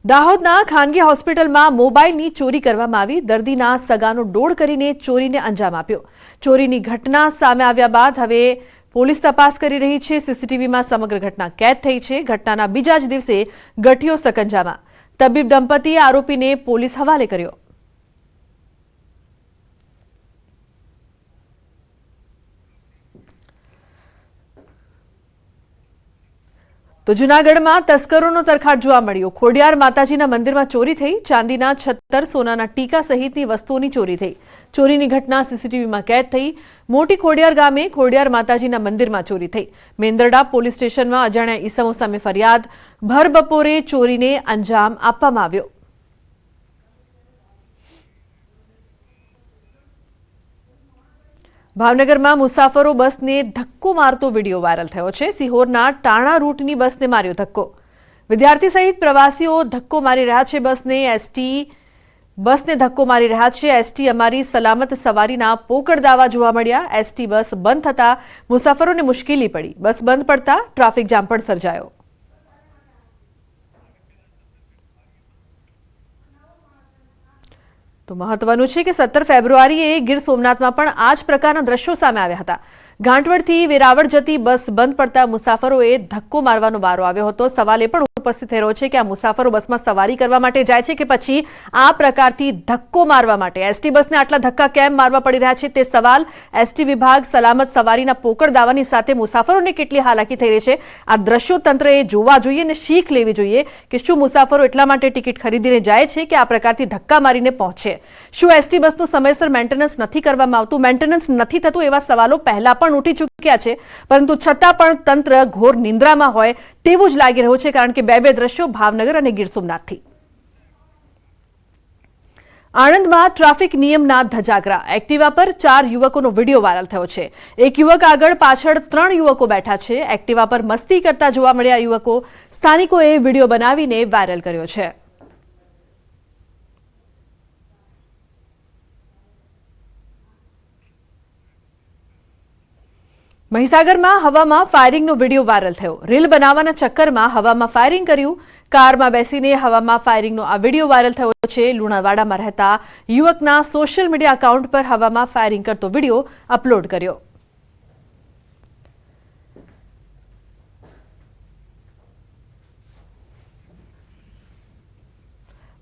દાહોદના ખાનગી હોસ્પિટલમાં મોબાઈલની ચોરી કરવામાં આવી। દર્દીના સગાનો ડોળ કરીને ચોરીને અંજામ આપ્યો। ચોરીની ઘટના સામે આવ્યા બાદ હવે પોલીસ તપાસ કરી રહી છે। સીસીટીવીમાં સમગ્ર ઘટના કેદ થઈ છે। ઘટનાના બીજા જ દિવસે ગઠિયો સકંજામાં। તબીબ દંપતીએ આરોપીને પોલીસ હવાલે કર્યો। तो जूनागढ़ में तस्करों तरखाट जोवा मळ्यो। खोडियार माताजीना मंदिर में चोरी थई। चांदीना 76 सोनाना टीका सहितनी वस्तुओनी चोरी थई। चोरीनी घटना सीसीटीवी में कैद थई। मोटी खोडियार गामे खोडियार माताजीना मंदिर में चोरी थई। मेंदरडा पोलीस स्टेशन में अजाण्या ईसमो सामे फरियाद। भर बपोरे चोरीने अंजाम आपवामां आव्यो। भावनगर में मुसाफरो बस ने धक्को मारतो वीडियो वायरल थयो छे। सिहोरना टाणा रूटनी बस ने मार्यो धक्को। विद्यार्थी सहित प्रवासीओ धक्को मारी रह्या छे। बस ने धक्को मारी रह्या छे। एसटी अमारी सलामत सवारीना पोकळ दावा जोवा मळ्या। एसटी बस बंद थता मुसाफरोने मुश्केली पड़ी। बस बंद पड़ता ट्राफिक जाम पण सर्जायो। तो महत्वनुं छे के 17 फेब्रुआरीए गीर सोमनाथमां पण आ ज प्रकारना दृश्यो सामे आव्या हता। घांटवडथी वेरावळ जती बस बंद पड़ता मुसाफरोए धक्को मारवानो वारो आव्यो हतो। सवाल ए पण उपस्थित थई रह्यो छे के आ मुसाफरो बसमां सवारी करवा माटे जाय छे के पछी आ प्रकारथी धक्को मारवा माटे। एसटी बसने आटला धक्का केम मारवा पड़ी रह्या छे ते सवाल। एसटी विभाग सलामत सवारीना पोकळ दावानी साथे मुसाफरोने केटली हालाकी थई रही छे आ दृश्यो तंत्रए जोवा जोईए अने शीख लेवी जोईए के शुं मुसाफरो એટલા માટે ટિકિટ ખરીદીને જાય છે કે આ પ્રકારથી ધક્કા મારીને પહોંચે। શું એસટી બસનું સમયસર મેન્ટેનન્સ નથી કરવામાં આવતું? મેન્ટેનન્સ નથી થતું એવા સવાલો પહેલા પણ ઉઠી ચૂક્યા છે, પરંતુ છતાં પણ તંત્ર ઘોર નિંદ્રામાં હોય તેવું જ લાગી રહ્યું છે, કારણ કે બે દ્રશ્યો ભાવનગર અને ગીર સોમનાથથી। આણંદમાં ટ્રાફિક નિયમના ધજાગરા। એક્ટિવા પર 4 યુવકોનો વિડીયો વાયરલ થયો છે। એક યુવક આગળ પાછળ 3 યુવકો બેઠા છે। એક્ટિવા પર મસ્તી કરતા જોવા મળ્યા યુવકો। સ્થાનિકોએ વિડીયો બનાવીને વાયરલ કર્યો છે। મહીસાગરમાં હવામાં ફાયરિંગનો વિડીયો વાયરલ થયો। રીલ બનાવવાના ચક્કરમાં હવામાં ફાયરિંગ કર્યું। કારમાં બેસીને હવામાં ફાયરિંગનો આ વિડીયો વાયરલ થયો છે। લુણાવાડામાં રહેતા યુવકના સોશિયલ મીડિયા એકાઉન્ટ પર હવામાં ફાયરિંગ કરતો વિડીયો અપલોડ કર્યો।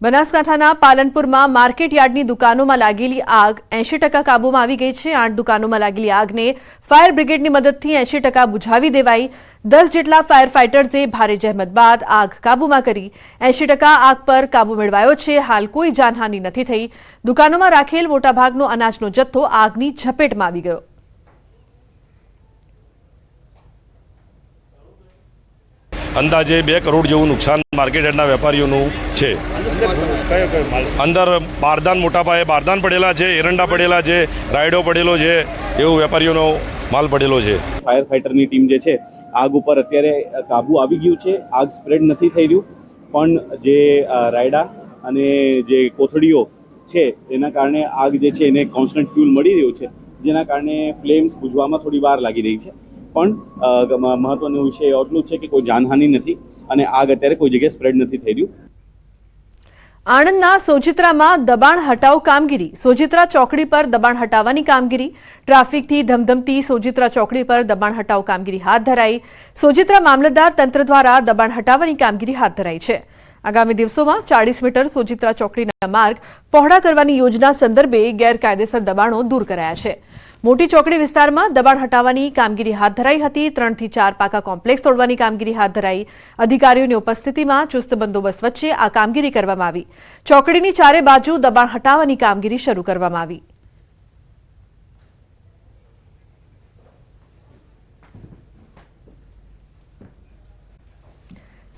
બનાસકાંઠાના પાલનપુરમાં માર્કેટ યાર્ડની દુકાનોમાં લાગેલી આગ 80% કાબૂમાં આવી ગઈ છે। 8 દુકાનોમાં લાગેલી આગને ફાયર બ્રિગેડની મદદથી 80% બુઝાવી દેવાઈ। 10 જેટલા ફાયર ફાઇટર્સે ભારે જહેમત બાદ આગ કાબૂમાં કરી। 80% આગ પર કાબૂ મેળવાયો છે। હાલ કોઈ જાનહાનિ નથી થઈ। દુકાનોમાં રાખેલ મોટાભાગનો અનાજનો જથ્થો આગની ઝપેટમાં આવી ગયો। અંદાજે 2 કરોડ જેવું નુકસાન માર્કેટ યાર્ડના વેપારીઓનું છે। અંદર બારદાન મોટા પાયે બારદાન પડેલા છે, એરંડા પડેલા છે, રાયડો પડેલો છે, એવું વેપારીઓનો માલ પડેલો છે। ફાયર ફાઇટરની ટીમ જે છે આગ ઉપર અત્યારે કાબુ આવી ગયું છે। આગ સ્પ્રેડ નથી થઈ રહ્યું, પણ જે રાયડા અને જે કોથળીઓ છે એના કારણે આગ જે છે એને કોન્સ્ટન્ટ ફ્યુલ મળી રહ્યું છે, જેના કારણે ફ્લેમ્સ બુઝવામાં થોડી વાર લાગી રહી છે। પણ મહત્વનો વિષય એટલું છે કે કોઈ જાનહાનિ નથી અને આગ અત્યારે કોઈ જગ્યાએ સ્પ્રેડ નથી થઈ રહ્યું। આણંદના સોજિત્રામાં દબાણ હટાવ કામગીરી। સોજિત્રા ચોકડી પર દબાણ હટાવવાની કામગીરી। ટ્રાફિકથી ધમધમતી સોજિત્રા ચોકડી પર દબાણ હટાવ કામગીરી હાથ ધરાઈ। સોજિત્રા મામલતદાર તંત્ર દ્વારા દબાણ હટાવવાની કામગીરી હાથ ધરાઈ છે। આગામી દિવસોમાં 40 મીટર સોજિત્રા ચોકડીના માર્ગ પહોળા કરવાની યોજના સંદર્ભે ગેરકાયદેસર દબાણો દૂર કરાયા છે। મોટી ચોકડી વિસ્તારમાં દબાણ હટાવવાની કામગીરી હાથ ધરાઈ હતી। 3 થી 4 પાકા કોમ્પ્લેક્સ તોડવાની કામગીરી હાથ ધરાઈ। અધિકારીઓની ઉપસ્થિતિમાં ચુસ્ત બંદોબસ્ત વચ્ચે આ કામગીરી કરવામાં આવી। ચોકડીની ચારે બાજુ દબાણ હટાવવાની કામગીરી શરૂ કરવામાં આવી।